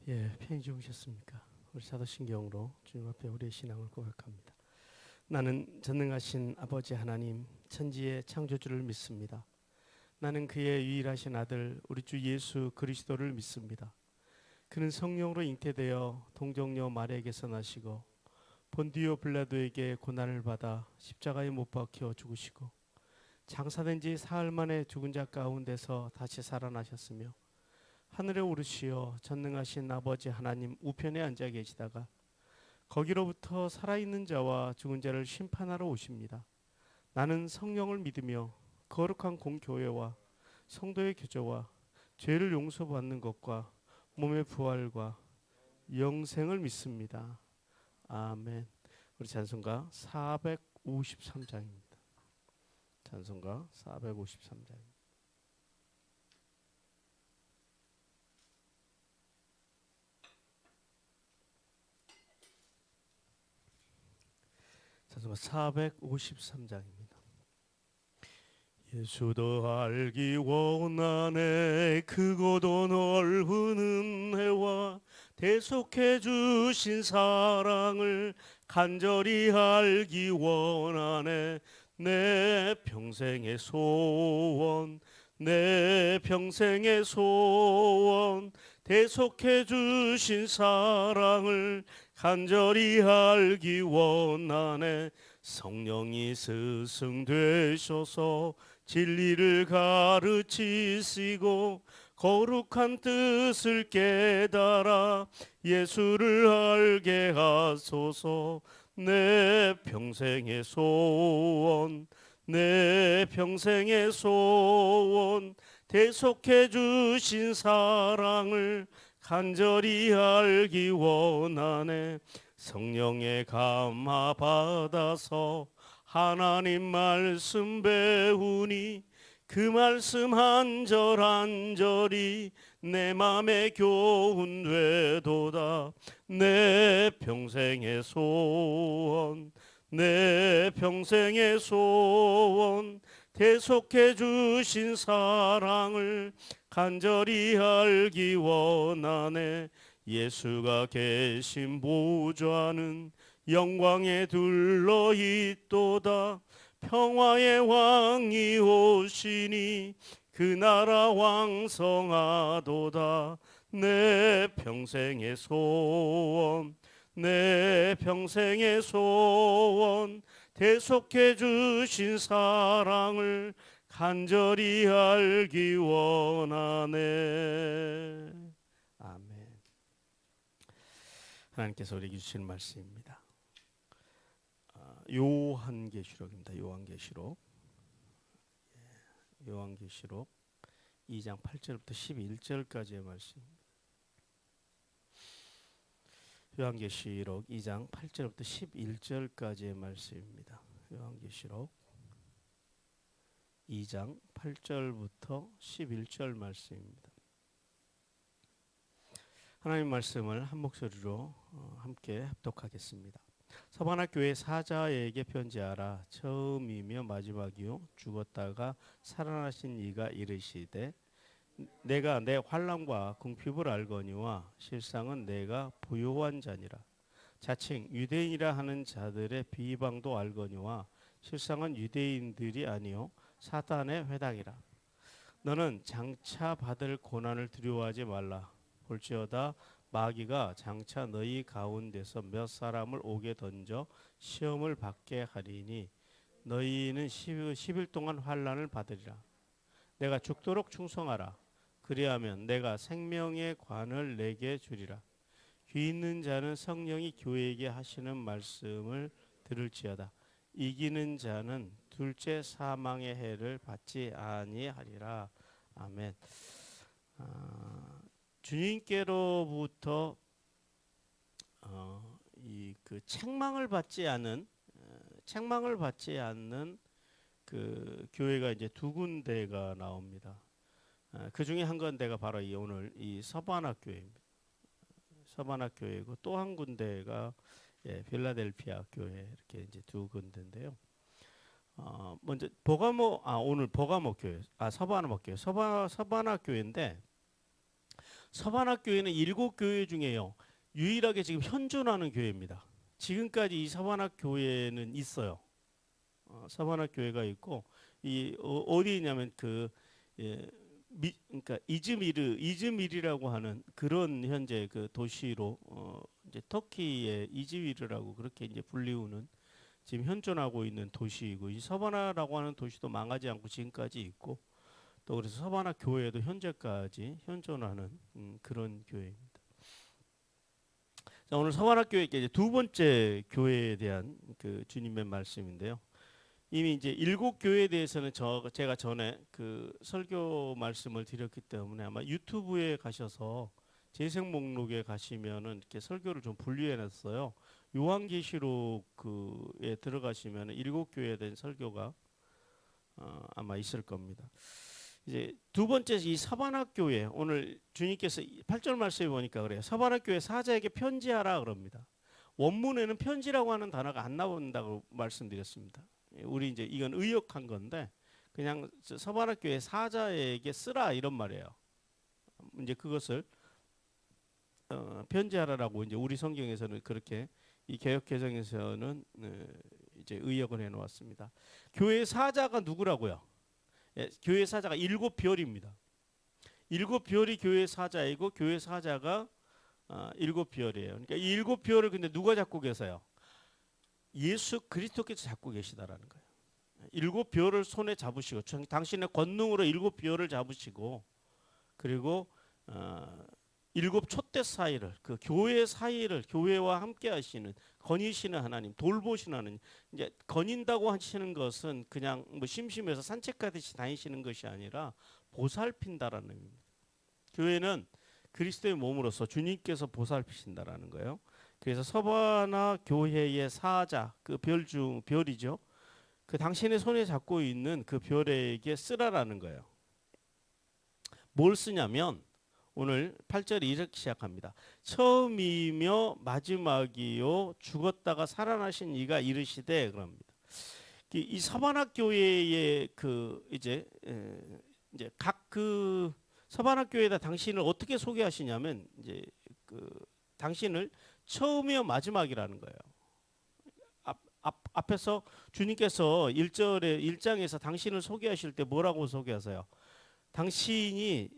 편히 주무셨습니까? 우리 사도신경으로 주님 앞에 우리의 신앙을 고백합니다. 나는 전능하신 아버지 하나님, 천지의 창조주를 믿습니다. 나는 그의 유일하신 아들 우리 주 예수 그리스도를 믿습니다. 그는 성령으로 잉태되어 동정녀 마리아에게서 나시고 본디오 빌라도에게 고난을 받아 십자가에 못 박혀 죽으시고 장사된 지 사흘 만에 죽은 자 가운데서 다시 살아나셨으며 하늘에 오르시어 전능하신 아버지 하나님 우편에 앉아 계시다가 거기로부터 살아있는 자와 죽은 자를 심판하러 오십니다. 나는 성령을 믿으며 거룩한 공교회와 성도의 교제와 죄를 용서받는 것과 몸의 부활과 영생을 믿습니다. 아멘. 우리 찬송가 453장입니다. 찬송가 453장. 찬송가 453장입니다. 예수도 알기 원하네 크고도 넓은 은혜와 대속해 주신 사랑을 간절히 알기 원하네 내 평생의 소원 내 평생의 소원 대속해 주신 사랑을 간절히 알기 원하네 성령이 스승 되셔서 진리를 가르치시고 거룩한 뜻을 깨달아 예수를 알게 하소서 내 평생의 소원 내 평생의 소원 대속해 주신 사랑을 간절히 알기 원하네 성령의 감화 받아서 하나님 말씀 배우니 그 말씀 한 절 한 절이 내 맘에 교훈 되도다 내 평생의 소원 내 평생의 소원 대속해 주신 사랑을 간절히 알기 원하네 예수가 계신 보좌는 영광에 둘러 있도다 평화의 왕이 오시니 그 나라 왕성하도다 내 평생의 소원 내 평생의 소원 대속해 주신 사랑을 간절히 알기 원하네. 아멘. 하나님께서 우리에게 주시는 말씀입니다. 요한계시록입니다. 요한계시록 2장 8절부터 11절까지의 말씀입니다. 요한계시록 2장 8절부터 11절까지의 말씀입니다. 요한계시록 2장 8절부터 11절 말씀입니다. 하나님 말씀을 한 목소리로 함께 합독하겠습니다. 서바나 교회 사자에게 편지하라. 처음이며 마지막이요 죽었다가 살아나신 이가 이르시되 내가 내 환난과 궁핍을 알거니와 실상은 내가 부요한 자니라. 자칭 유대인이라 하는 자들의 비방도 알거니와 실상은 유대인들이 아니요 사단의 회당이라. 너는 장차 받을 고난을 두려워하지 말라. 볼지어다 마귀가 장차 너희 가운데서 몇 사람을 옥에 던져 시험을 받게 하리니 너희는 10일 동안 환난을 받으리라. 내가 죽도록 충성하라. 그리하면 내가 생명의 관을 내게 주리라. 귀 있는 자는 성령이 교회에게 하시는 말씀을 들을지어다. 이기는 자는 둘째 사망의 해를 받지 아니하리라. 아멘. 주님께로부터 그 책망을 받지 않는 그 교회가 이제 두 군데가 나옵니다. 그 중에 한 군데가 바로 오늘 이 서바나 교회입니다. 서바나 교회고 또 한 군데가 필라델피아 교회 이렇게 이제 두 군데인데요. 먼저 오늘 버가모 교회, 서바나 교회, 서바나 교회인데 서반학 교회는 7교회 중에요. 유일하게 지금 현존하는 교회입니다. 지금까지 이 서반학 교회는 있어요. 서반학 교회가 있고 이 어디에 있냐면 예, 그러니까 이즈미르라고 하는 그런 현재 그 도시로 이제 터키의 이즈미르라고 그렇게 이제 불리우는 지금 현존하고 있는 도시이고, 이 서바나라고 하는 도시도 망하지 않고 지금까지 있고, 또 그래서 서바나 교회도 현재까지 현존하는 그런 교회입니다. 자, 오늘 서바나 교회 이제 두 번째 교회에 대한 그 주님의 말씀인데요. 이미 이제 7교회에 대해서는 제가 전에 그 설교 말씀을 드렸기 때문에 아마 유튜브에 가셔서 재생 목록에 가시면은 이렇게 설교를 좀 분류해 놨어요. 요한계시록에 들어가시면 7교회에 대한 설교가 아마 있을 겁니다. 이제 두 번째 이 서바나 교회, 오늘 주님께서 8절 말씀에 보니까 그래요. 서바나 교회 사자에게 편지하라 그럽니다. 원문에는 편지라고 하는 단어가 안 나온다고 말씀드렸습니다. 우리 이제 이건 의역한 건데 그냥 서바나 교회 사자에게 쓰라 이런 말이에요. 이제 그것을 편지하라라고 이제 우리 성경에서는 그렇게, 이 개역 개정에서는 이제 의역을 해 놓았습니다. 교회 사자가 누구라고요? 예, 교회 사자가 7별입니다. 7별이 교회 사자이고 교회 사자가 7별이에요. 그러니까 이 7별을 근데 누가 잡고 계세요? 예수 그리스도께서 잡고 계시다라는 거예요. 7별을 손에 잡으시고 당신의 권능으로 7별을 잡으시고, 그리고 7 촛대 사이를, 그 교회 사이를 교회와 함께 하시는 거니시는 하나님, 돌보시는 하나님. 이제 거닌다고 하시는 것은 그냥 뭐 심심해서 산책하듯이 다니시는 것이 아니라 보살핀다라는 의미입니다. 교회는 그리스도의 몸으로서 주님께서 보살피신다라는 거예요. 그래서 서바나 교회의 사자, 그 별이죠. 그 당신의 손에 잡고 있는 그 별에게 쓰라라는 거예요. 뭘 쓰냐면 오늘 8절이 이렇게 시작합니다. 처음이며 마지막이요 죽었다가 살아나신 이가 이르시되 그럽니다. 이 서바나 교회의 그 이제 각 그 서바나 교회에다 당신을 어떻게 소개하시냐면 이제 그 당신을 처음이요 마지막이라는 거예요. 앞에서 주님께서 1장에서 당신을 소개하실 때 뭐라고 소개하세요? 당신이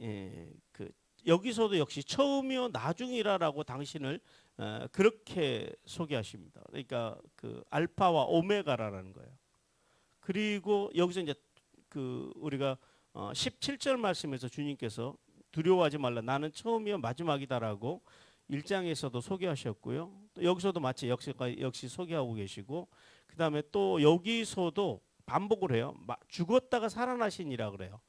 여기서도 역시 처음이요 나중이라라고 당신을 그렇게 소개하십니다. 그러니까 그 알파와 오메가라는 거예요. 그리고 여기서 이제 그 우리가 17절 말씀에서 주님께서 두려워하지 말라, 나는 처음이요 마지막이다라고 1장에서도 소개하셨고요. 또 여기서도 마치 역시 소개하고 계시고, 그 다음에 또 여기서도 반복을 해요. 죽었다가 살아나신이라 그래요.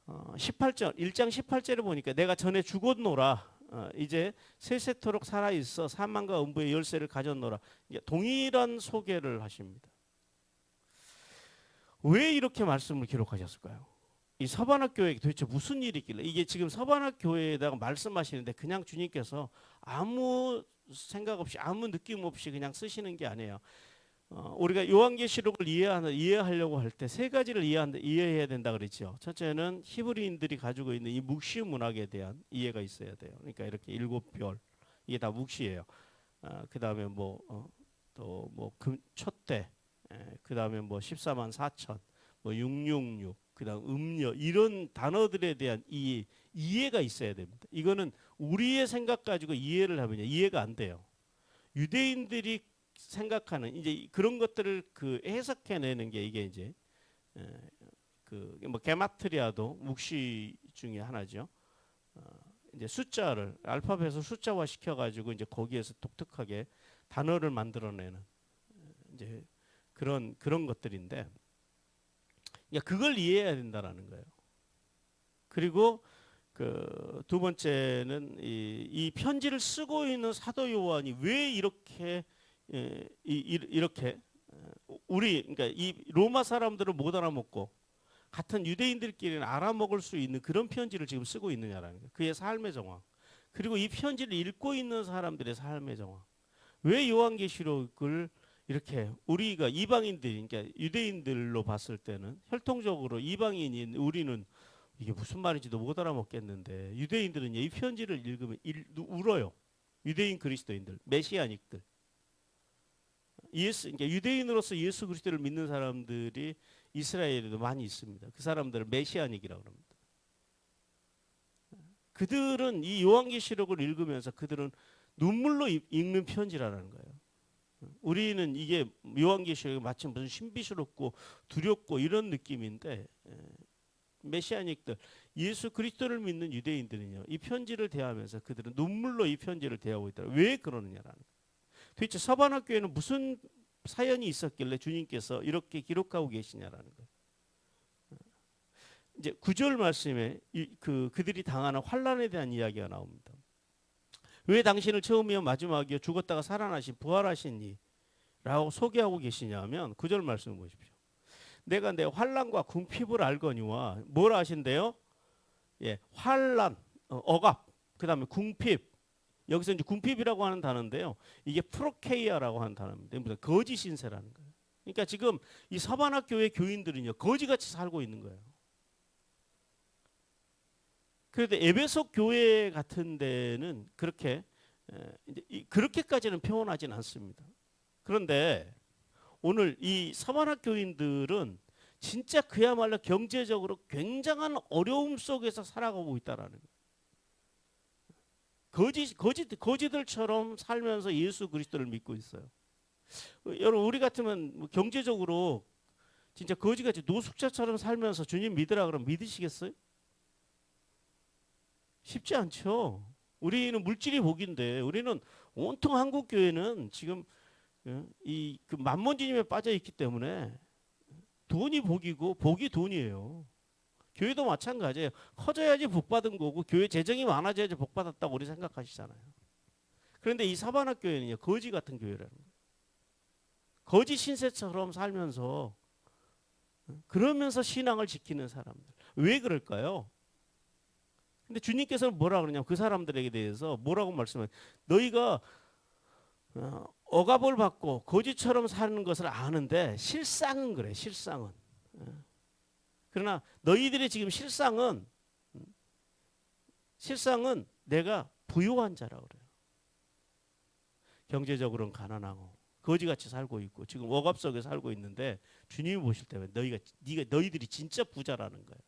18절 1장 18절에 보니까 내가 전에 죽었노라, 이제 세세토록 살아있어 사망과 음부의 열쇠를 가졌노라. 동일한 소개를 하십니다. 왜 이렇게 말씀을 기록하셨을까요? 이 서반학 교회에 도대체 무슨 일이 있길래, 이게 지금 서반학 교회에다가 말씀하시는데 그냥 주님께서 아무 생각 없이 아무 느낌 없이 그냥 쓰시는 게 아니에요. 우리가 요한계시록을 이해하려고 할 때 세 가지를 이해해야 된다 그랬죠. 첫째는 히브리인들이 가지고 있는 이 묵시 문학에 대한 이해가 있어야 돼요. 그러니까 이렇게 7별, 이게 다 묵시예요. 그 다음에 또뭐 촛대, 그 다음에 뭐 14만 4천, 뭐 666, 그 다음 음료, 이런 단어들에 대한 이해가 있어야 됩니다. 이거는 우리의 생각 가지고 이해를 하면 이해가 안 돼요. 유대인들이 생각하는 이제 그런 것들을 그 해석해내는 게 이게 이제 그 뭐 게마트리아도 묵시 중에 하나죠. 이제 숫자를 알파벳을 숫자화 시켜가지고 이제 거기에서 독특하게 단어를 만들어내는 이제 그런 것들인데, 그걸 이해해야 된다라는 거예요. 그리고 그 두 번째는 이 편지를 쓰고 있는 사도 요한이 왜 이렇게 그러니까 이 로마 사람들을 못 알아먹고 같은 유대인들끼리는 알아먹을 수 있는 그런 편지를 지금 쓰고 있느냐라는 거예요. 그의 삶의 정황, 그리고 이 편지를 읽고 있는 사람들의 삶의 정황. 왜 요한계시록을 이렇게 우리가 이방인들이, 그러니까 유대인들로 봤을 때는 혈통적으로 이방인인 우리는 이게 무슨 말인지도 못 알아먹겠는데 유대인들은 이 편지를 읽으면 울어요. 유대인 그리스도인들, 메시아닉들. 그러니까 유대인으로서 예수 그리스도를 믿는 사람들이 이스라엘에도 많이 있습니다. 그 사람들을 메시아닉이라고 합니다. 그들은 이 요한계시록을 읽으면서 그들은 눈물로 읽는 편지라는 거예요. 우리는 이게 요한계시록이 마치 무슨 신비스럽고 두렵고 이런 느낌인데 메시아닉들, 예수 그리스도를 믿는 유대인들은요, 이 편지를 대하면서 그들은 눈물로 이 편지를 대하고 있다. 왜 그러느냐라는 거예요. 도대체 서반학교에는 무슨 사연이 있었길래 주님께서 이렇게 기록하고 계시냐라는 거예요. 이제 9절 말씀에 그들이 당하는 환난에 대한 이야기가 나옵니다. 왜 당신을 처음이요 마지막이요 죽었다가 살아나신 부활하신 이라고 소개하고 계시냐면 9절 말씀 보십시오. 내가 내 환난과 궁핍을 알거니와 뭘 아신대요? 예, 환난, 억압, 그 다음에 궁핍. 여기서 이제 궁핍이라고 하는 단어인데요. 이게 프로케이아라고 하는 단어입니다. 무슨 거짓 신세라는 거예요. 그러니까 지금 이 서반학 교회 교인들은요 거지같이 살고 있는 거예요. 그런데 에베소 교회 같은 데는 그렇게까지는 표현하진 않습니다. 그런데 오늘 이 서반학 교인들은 진짜 그야말로 경제적으로 굉장한 어려움 속에서 살아가고 있다라는 거예요. 거지들처럼 살면서 예수 그리스도를 믿고 있어요. 여러분 우리 같으면 뭐 경제적으로 진짜 거지같이 노숙자처럼 살면서 주님 믿으라 그러면 믿으시겠어요? 쉽지 않죠. 우리는 물질이 복인데 우리는 온통 한국 교회는 지금 그 만몬주님에 빠져 있기 때문에 돈이 복이고 복이 돈이에요. 교회도 마찬가지예요. 커져야지 복 받은 거고 교회 재정이 많아져야지 복 받았다고 우리 생각하시잖아요. 그런데 이 사반학 교회는요 거지 같은 교회라는 거예요. 거지 신세처럼 살면서 그러면서 신앙을 지키는 사람들. 왜 그럴까요? 근데 주님께서는 뭐라 그러냐면 그 사람들에게 대해서 뭐라고 말씀해요? 너희가 억압을 받고 거지처럼 사는 것을 아는데 실상은 그래. 실상은. 그러나 너희들의 지금 실상은 내가 부유한 자라고 그래요. 경제적으로는 가난하고 거지같이 살고 있고 지금 억압 속에 살고 있는데 주님이 보실 때 너희들이 진짜 부자라는 거예요.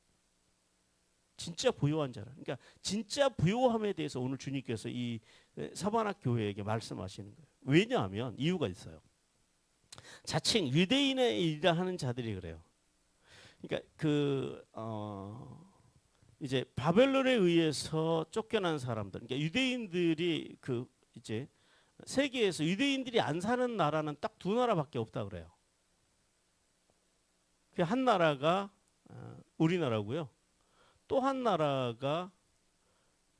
진짜 부유한 자라. 그러니까 진짜 부유함에 대해서 오늘 주님께서 이 사반학 교회에게 말씀하시는 거예요. 왜냐하면 이유가 있어요. 자칭 유대인에 일하는 자들이 그래요. 그러니까 이제 바벨론에 의해서 쫓겨난 사람들. 그러니까 유대인들이 이제 세계에서 유대인들이 안 사는 나라는 딱 두 나라밖에 없다 그래요. 그 한 나라가 우리나라고요. 또 한 나라가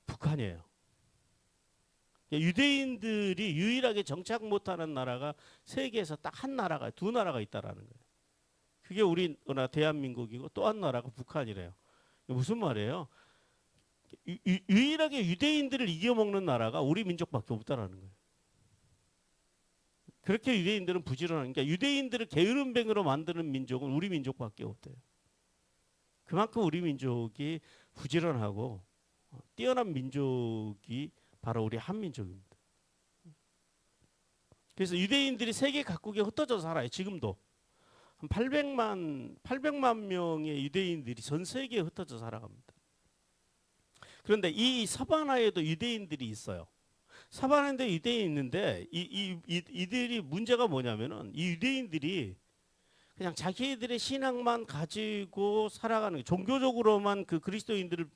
북한이에요. 유대인들이 유일하게 정착 못하는 나라가 세계에서 딱 한 나라가 두 나라가 있다라는 거예요. 그게 우리나라 대한민국이고 또 한 나라가 북한이래요. 무슨 말이에요? 유일하게 유대인들을 이겨먹는 나라가 우리 민족밖에 없다라는 거예요. 그렇게 유대인들은 부지런한, 그러니까 유대인들을 게으름뱅이로 만드는 민족은 우리 민족밖에 없대요. 그만큼 우리 민족이 부지런하고 뛰어난 민족이 바로 우리 한민족입니다. 그래서 유대인들이 세계 각국에 흩어져 살아요. 지금도 한 800만 명의 유대인들이 전 세계에 흩어져 살아갑니다. 그런데 이 사바나에도 유대인들이 있어요. 사바나인데 유대인이 있는데 이들이 문제가 뭐냐면은 이 유대인들이 그냥 자기들의 신앙만 가지고 살아가는 게, 종교적으로만 그 그리스도인들을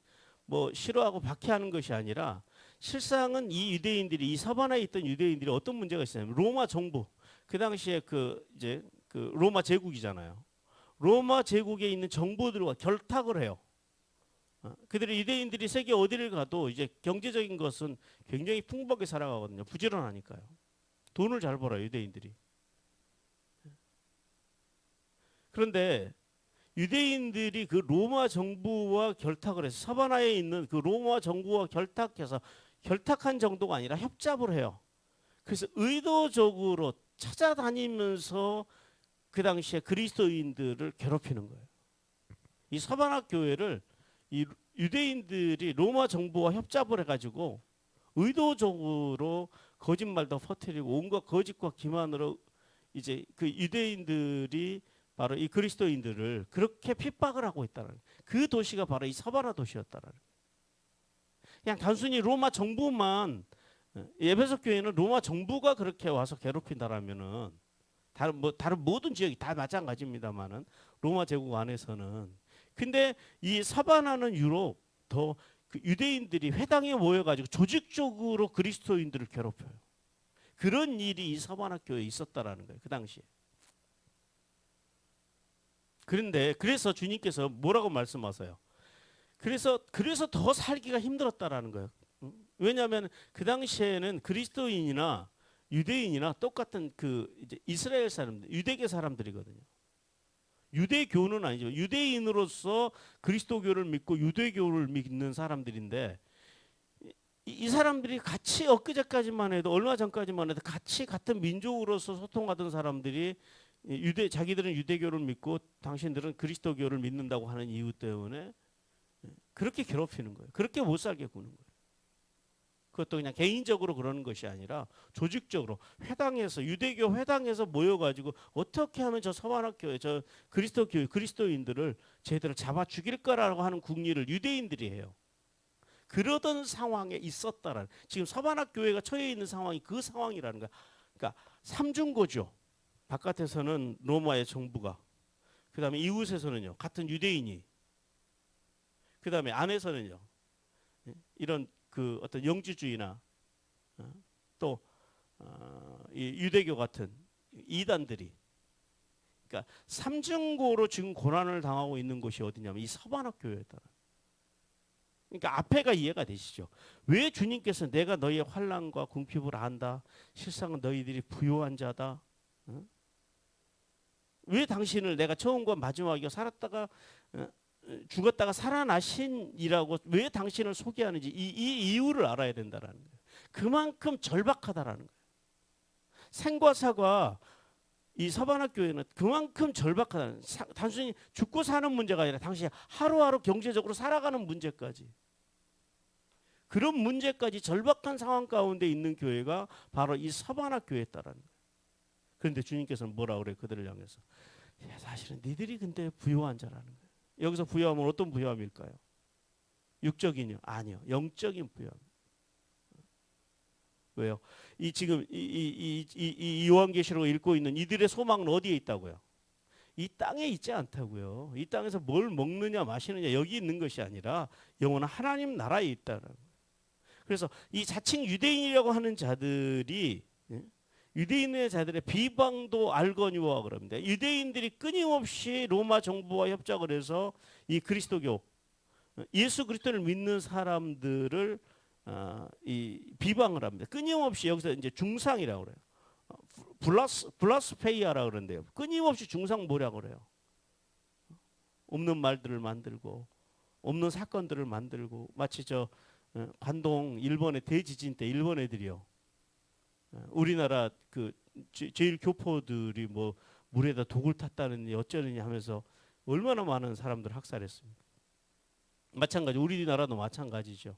뭐 싫어하고 박해하는 것이 아니라 실상은 이 유대인들이, 이 사바나에 있던 유대인들이 어떤 문제가 있었냐면 로마 정부, 그 당시에 이제 로마 제국이잖아요. 로마 제국에 있는 정부들과 결탁을 해요. 그들이 유대인들이 세계 어디를 가도 이제 경제적인 것은 굉장히 풍부하게 살아가거든요. 부지런하니까요. 돈을 잘 벌어요, 유대인들이. 그런데 유대인들이 그 로마 정부와 결탁을 해서 사바나에 있는 그 로마 정부와 결탁한 정도가 아니라 협잡을 해요. 그래서 의도적으로 찾아다니면서 그 당시에 그리스도인들을 괴롭히는 거예요. 이 사바나 교회를 이 유대인들이 로마 정부와 협잡을 해가지고 의도적으로 거짓말도 퍼뜨리고 온갖 거짓과 기만으로 이제 그 유대인들이 바로 이 그리스도인들을 그렇게 핍박을 하고 있다는 그 도시가 바로 이 서바나 도시였다는. 그냥 단순히 로마 정부만 에베소 교회는 로마 정부가 그렇게 와서 괴롭힌다라면은 다른 모든 지역이 다 마찬가지입니다만은 로마 제국 안에서는 근데 이 서바나는 유럽 더 그 유대인들이 회당에 모여가지고 조직적으로 그리스도인들을 괴롭혀요. 그런 일이 이 서바나 교회에 있었다라는 거예요. 그 당시에. 그런데 그래서 주님께서 뭐라고 말씀하세요? 그래서 더 살기가 힘들었다라는 거예요. 왜냐하면 그 당시에는 그리스도인이나 유대인이나 똑같은 그 이제 이스라엘 사람들, 유대계 사람들이거든요. 유대교는 아니죠. 유대인으로서 그리스도교를 믿고 유대교를 믿는 사람들인데 이 사람들이 같이 엊그제까지만 해도 얼마 전까지만 해도 같이 같은 민족으로서 소통하던 사람들이 자기들은 유대교를 믿고 당신들은 그리스도교를 믿는다고 하는 이유 때문에 그렇게 괴롭히는 거예요. 그렇게 못 살게 구는 거예요. 그것도 그냥 개인적으로 그러는 것이 아니라 조직적으로 회당에서 유대교 회당에서 모여가지고 어떻게 하면 저 서바나 교회 저 그리스도인들을 제대로 잡아 죽일 거라고 하는 궁리를 유대인들이 해요. 그러던 상황에 있었다라는 지금 서바나 교회가 처해 있는 상황이 그 상황이라는 거야. 그러니까 삼중고죠. 바깥에서는 로마의 정부가, 그 다음에 이웃에서는요 같은 유대인이, 그 다음에 안에서는요 이런 그 어떤 영주주의나 또 이 유대교 같은 이단들이, 그러니까 삼중고로 지금 고난을 당하고 있는 곳이 어디냐면 이 서바나 교회다. 그러니까 앞에가 이해가 되시죠? 왜 주님께서 내가 너희의 환난과 궁핍을 안다. 실상은 너희들이 부요한 자다. 왜 당신을 내가 처음과 마지막이고 살았다가 죽었다가 살아나신이라고 왜 당신을 소개하는지 이 이유를 알아야 된다라는 거예요. 그만큼 절박하다라는 거예요. 생과 사가 이 서바나 교회는 그만큼 절박하다는, 단순히 죽고 사는 문제가 아니라 당시 하루하루 경제적으로 살아가는 문제까지, 그런 문제까지 절박한 상황 가운데 있는 교회가 바로 이 서바나 교회였다라는 거예요. 그런데 주님께서는 뭐라 그래요? 그들을 향해서 사실은 니들이 근데 부요한 자라는 거예요. 여기서 부요함은 어떤 부요함일까요? 육적인요? 아니요. 영적인 부요함. 왜요? 이 지금 이 요한계시록을 읽고 있는 이들의 소망은 어디에 있다고요? 이 땅에 있지 않다고요. 이 땅에서 뭘 먹느냐 마시느냐 여기 있는 것이 아니라 영원한 하나님 나라에 있다는. 그래서 이 자칭 유대인이라고 하는 자들이 유대인의 자들의 비방도 알거니와 그럽니다. 유대인들이 끊임없이 로마 정부와 협작을 해서 이 그리스도교, 예수 그리스도를 믿는 사람들을 이 비방을 합니다. 끊임없이 여기서 이제 중상이라고 그래요. 블라스페이아라고 그러는데요. 끊임없이 중상 뭐라고 그래요? 없는 말들을 만들고 없는 사건들을 만들고, 마치 저 관동 일본의 대지진 때 일본 애들이요. 우리나라 그 제일 교포들이 뭐 물에다 독을 탔다느니 어쩌느니 하면서 얼마나 많은 사람들 학살했습니까? 마찬가지 우리나라도 마찬가지죠.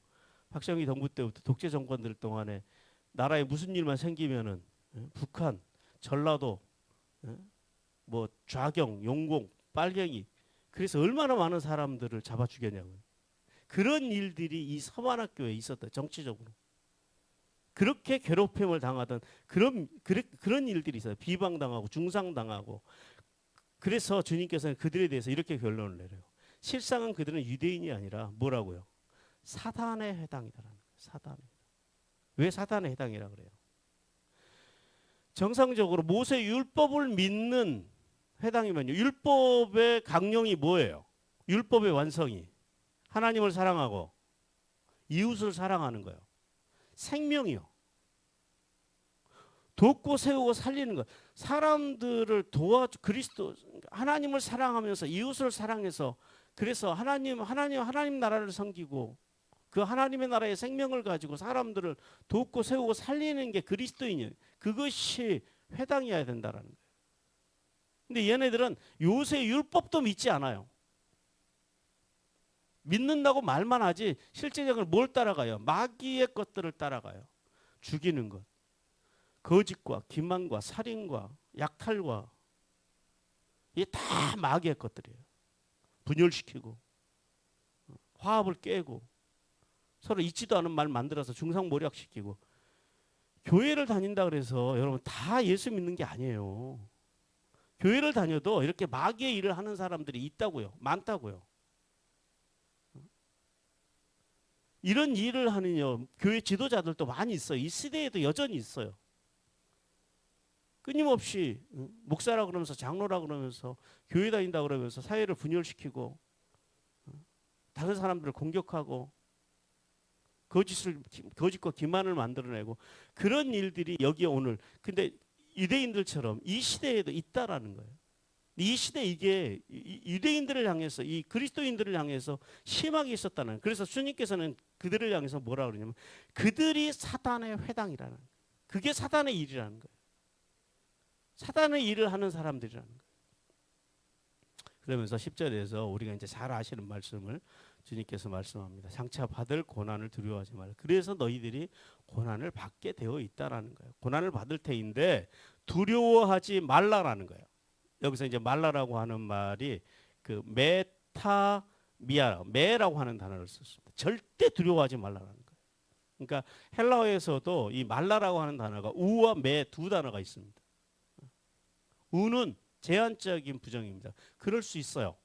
박정희 정부 때부터 독재 정권들 동안에 나라에 무슨 일만 생기면은 북한, 전라도, 뭐 좌경, 용공, 빨갱이, 그래서 얼마나 많은 사람들을 잡아 죽였냐고요. 그런 일들이 이 서바나 교회에 있었다. 정치적으로 그렇게 괴롭힘을 당하던 그런 일들이 있어요. 비방당하고 중상당하고. 그래서 주님께서는 그들에 대해서 이렇게 결론을 내려요. 실상은 그들은 유대인이 아니라 뭐라고요? 사단에 해당이다라는 거예요. 사단에. 왜 사단에 해당이라 그래요? 정상적으로 모세 율법을 믿는 회당이면요, 율법의 강령이 뭐예요? 율법의 완성이 하나님을 사랑하고 이웃을 사랑하는 거예요. 생명이요. 돕고 세우고 살리는 것. 사람들을 그리스도 하나님을 사랑하면서 이웃을 사랑해서, 그래서 하나님 나라를 섬기고 그 하나님의 나라의 생명을 가지고 사람들을 돕고 세우고 살리는 게 그리스도인이에요. 그것이 회당이어야 된다라는 거예요. 근데 얘네들은 요새 율법도 믿지 않아요. 믿는다고 말만 하지 실제적으로 뭘 따라가요? 마귀의 것들을 따라가요. 죽이는 것, 거짓과 기만과 살인과 약탈과, 이게 다 마귀의 것들이에요. 분열시키고 화합을 깨고 서로 있지도 않은 말 만들어서 중상모략시키고. 교회를 다닌다 그래서 여러분 다 예수 믿는 게 아니에요. 교회를 다녀도 이렇게 마귀의 일을 하는 사람들이 있다고요. 많다고요. 이런 일을 하는 교회 지도자들도 많이 있어요. 이 시대에도 여전히 있어요. 끊임없이 목사라 그러면서 장로라 그러면서 교회 다닌다 그러면서 사회를 분열시키고 다른 사람들을 공격하고 거짓과 기만을 만들어내고 그런 일들이 여기에 오늘, 근데 유대인들처럼 이 시대에도 있다라는 거예요. 이 시대 이게 유대인들을 향해서, 이 그리스도인들을 향해서 심하게 있었다는 거예요. 그래서 주님께서는 그들을 향해서 뭐라 그러냐면 그들이 사단의 회당이라는 거예요. 그게 사단의 일이라는 거예요. 사단의 일을 하는 사람들이라는 거예요. 그러면서 10절에서 우리가 이제 잘 아시는 말씀을 주님께서 말씀합니다. 장차 받을 고난을 두려워하지 말라. 그래서 너희들이 고난을 받게 되어 있다라는 거예요. 고난을 받을 테인데 두려워하지 말라라는 거예요. 여기서 이제 말라라고 하는 말이 그 메타미아, 메라고 하는 단어를 썼습니다. 절대 두려워하지 말라라는 거예요. 그러니까 헬라어에서도 이 말라라고 하는 단어가 우와 메 두 단어가 있습니다. 우는 제한적인 부정입니다. 그럴 수 있어요.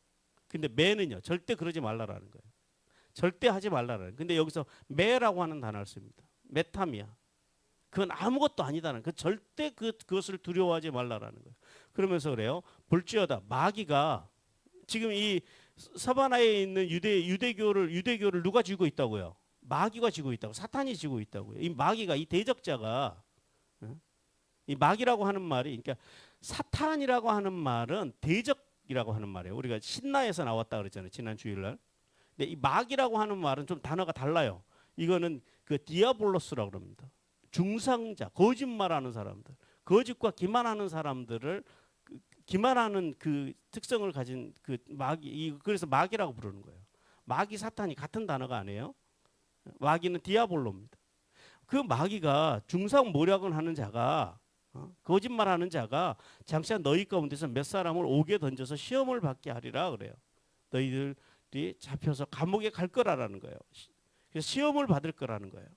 근데 메는요, 절대 그러지 말라라는 거예요. 절대 하지 말라라는 거예요. 근데 여기서 메라고 하는 단어를 씁니다. 메타미아. 그건 아무것도 아니다는, 그 절대 그것을 두려워하지 말라라는 거예요. 그러면서 그래요. 볼지어다 마귀가 지금 이 사바나에 있는 유대교를 누가 쥐고 있다고요? 마귀가 쥐고 있다고, 사탄이 쥐고 있다고요. 이 마귀가, 이 대적자가, 이 마귀라고 하는 말이, 그러니까 사탄이라고 하는 말은 대적이라고 하는 말이에요. 우리가 신라에서 나왔다 그랬잖아요, 지난 주일날. 근데 이 마귀라고 하는 말은 좀 단어가 달라요. 이거는 그 디아볼로스라고 그럽니다. 중상자, 거짓말하는 사람들, 거짓과 기만하는 사람들을, 기만하는 그 특성을 가진 그 마귀, 그래서 마귀라고 부르는 거예요. 마귀, 사탄이 같은 단어가 아니에요. 마귀는 디아볼로입니다. 그 마귀가 중상모략을 하는 자가, 거짓말하는 자가 장차 너희 가운데서 몇 사람을 옥에 던져서 시험을 받게 하리라 그래요. 너희들이 잡혀서 감옥에 갈 거라는 거예요. 그래서 시험을 받을 거라는 거예요.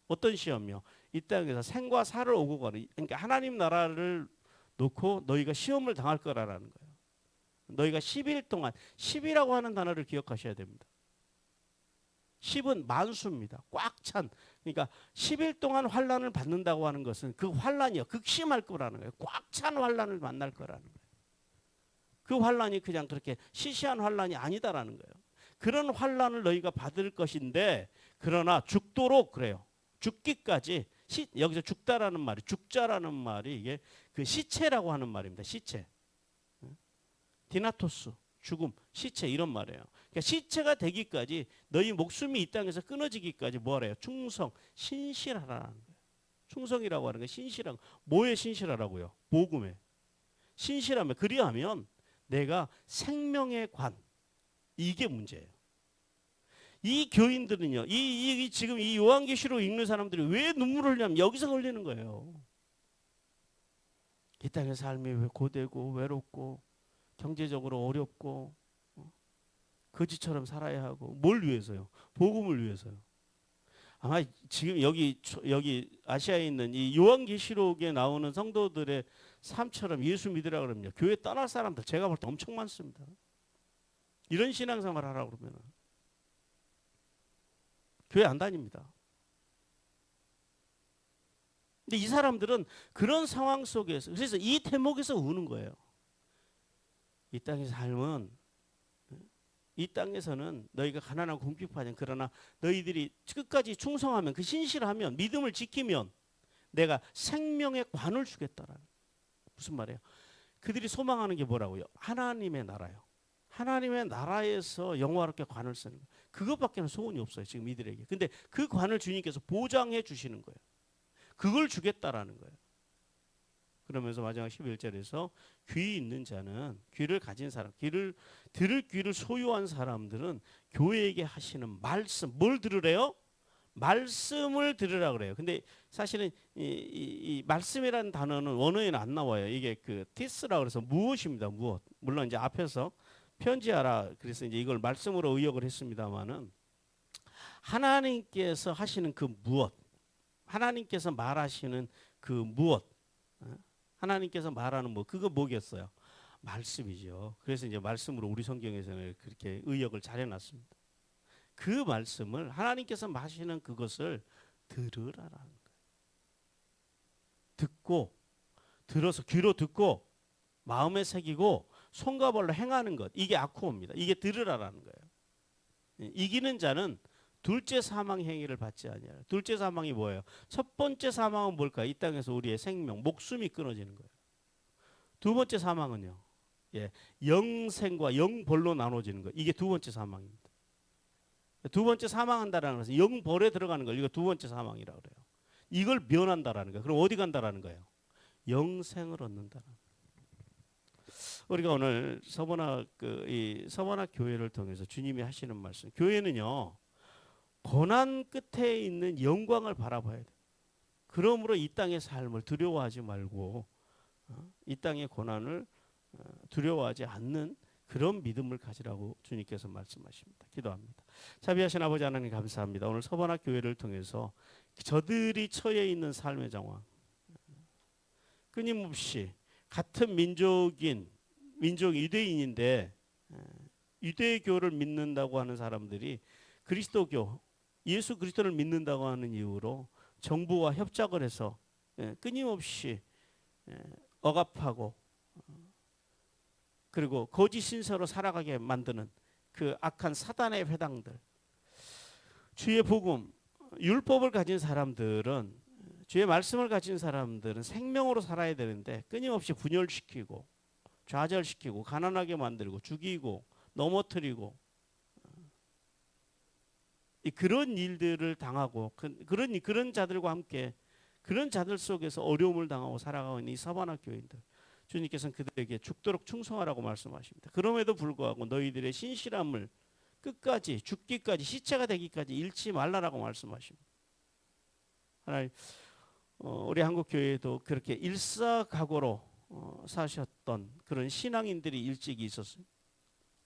어떤 시험이요? 이 땅에서 생과 사를 오고 가는, 그러니까 하나님 나라를 놓고 너희가 시험을 당할 거라는 거예요. 너희가 10일 동안, 10이라고 하는 단어를 기억하셔야 됩니다. 10은 만수입니다. 꽉 찬. 그러니까 10일 동안 환난을 받는다고 하는 것은 그 환난이요, 극심할 거라는 거예요. 꽉 찬 환난을 만날 거라는 거예요. 그 환난이 그냥 그렇게 시시한 환난이 아니다라는 거예요. 그런 환난을 너희가 받을 것인데, 그러나 죽도록, 그래요. 죽기까지, 여기서 죽다라는 말이, 죽자라는 말이 이게 그 시체라고 하는 말입니다. 시체. 디나토스, 죽음, 시체, 이런 말이에요. 그러니까 시체가 되기까지, 너희 목숨이 이 땅에서 끊어지기까지 뭐래요? 충성, 신실하라는 거예요. 충성이라고 하는 게 신실한, 뭐에 신실하라고요? 복음에 신실하면, 그리하면 내가 생명의 관, 이게 문제예요. 이 교인들은요, 지금 이 요한계시록 읽는 사람들이 왜 눈물을 흘리냐면 여기서 걸리는 거예요. 이 땅의 삶이 고되고 외롭고 경제적으로 어렵고 거지처럼 살아야 하고, 뭘 위해서요? 복음을 위해서요. 아마 지금 여기 아시아에 있는 이 요한계시록에 나오는 성도들의 삶처럼 예수 믿으라 그러면요, 교회 떠날 사람들 제가 볼 때 엄청 많습니다. 이런 신앙생활 하라고 그러면 교회 안 다닙니다. 근데 이 사람들은 그런 상황 속에서, 그래서 이 대목에서 우는 거예요. 이 땅의 삶은, 이 땅에서는 너희가 가난하고 궁핍하냐, 그러나 너희들이 끝까지 충성하면, 그 신실하면, 믿음을 지키면 내가 생명의 관을 주겠다라는. 무슨 말이에요? 그들이 소망하는 게 뭐라고요? 하나님의 나라요. 하나님의 나라에서 영화롭게 관을 쓰는 거예요. 그것밖에는 소원이 없어요, 지금 이들에게. 근데 그 관을 주님께서 보장해 주시는 거예요. 그걸 주겠다라는 거예요. 그러면서 마지막 11절에서 귀 있는 자는 귀를 가진 사람, 들을 귀를 소유한 사람들은 교회에게 하시는 말씀, 뭘 들으래요? 말씀을 들으라 그래요. 근데 사실은 이 말씀이라는 단어는 원어에는 안 나와요. 이게 그 티스라 그래서 무엇입니다. 무엇. 물론 이제 앞에서 편지하라 그래서 이제 이걸 말씀으로 의역을 했습니다만은 하나님께서 하시는 그 무엇, 하나님께서 말하시는 그 무엇, 하나님께서 말하는 뭐 그거 뭐겠어요? 말씀이죠. 그래서 이제 말씀으로 우리 성경에서는 그렇게 의역을 잘 해놨습니다. 그 말씀을 하나님께서 마시는 그것을 들으라라는 거예요. 듣고 들어서 귀로 듣고 마음에 새기고 손과 발로 행하는 것, 이게 아쿠오입니다. 이게 들으라라는 거예요. 이기는 자는 둘째 사망 행위를 받지 아니하라. 둘째 사망이 뭐예요? 첫 번째 사망은 뭘까? 이 땅에서 우리의 생명, 목숨이 끊어지는 거예요. 두 번째 사망은요, 영생과 영벌로 나눠지는 거. 이게 두 번째 사망입니다. 두 번째 사망한다라는 것은 영벌에 들어가는 걸 이거 두 번째 사망이라고 그래요. 이걸 면한다라는 거예요. 그럼 어디 간다라는 거예요? 영생을 얻는다라는 거예요. 우리가 오늘 이 서번학 교회를 통해서 주님이 하시는 말씀. 교회는요, 고난 끝에 있는 영광을 바라봐야 돼요. 그러므로 이 땅의 삶을 두려워하지 말고 이 땅의 고난을 두려워하지 않는 그런 믿음을 가지라고 주님께서 말씀하십니다. 기도합니다. 자비하신 아버지 하나님 감사합니다. 오늘 서번학 교회를 통해서 저들이 처해 있는 삶의 정황, 끊임없이 같은 민족 유대인인데 유대교를 믿는다고 하는 사람들이 그리스도교 예수 그리스도를 믿는다고 하는 이유로 정부와 협작을 해서 끊임없이 억압하고 그리고 거짓 신서로 살아가게 만드는 그 악한 사단의 회당들, 주의 복음, 율법을 가진 사람들은, 주의 말씀을 가진 사람들은 생명으로 살아야 되는데 끊임없이 분열시키고 좌절시키고 가난하게 만들고 죽이고 넘어뜨리고 그런 일들을 당하고 그런 자들과 함께 그런 자들 속에서 어려움을 당하고 살아가고 있는 이 서번학 교인들, 주님께서는 그들에게 죽도록 충성하라고 말씀하십니다. 그럼에도 불구하고 너희들의 신실함을 끝까지 죽기까지 시체가 되기까지 잃지 말라라고 말씀하십니다. 하나님, 우리 한국 교회에도 그렇게 일사각오로 사셨던 그런 신앙인들이 일찍이 있었어요.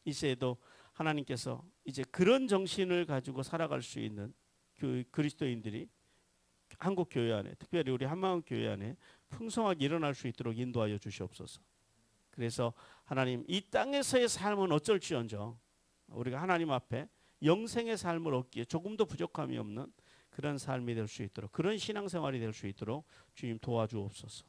이제도 하나님께서 이제 그런 정신을 가지고 살아갈 수 있는 그리스도인들이 한국 교회 안에, 특별히 우리 한마음 교회 안에 풍성하게 일어날 수 있도록 인도하여 주시옵소서. 그래서 하나님, 이 땅에서의 삶은 어쩔지언정 우리가 하나님 앞에 영생의 삶을 얻기에 조금도 부족함이 없는 그런 삶이 될 수 있도록, 그런 신앙생활이 될 수 있도록 주님 도와주옵소서.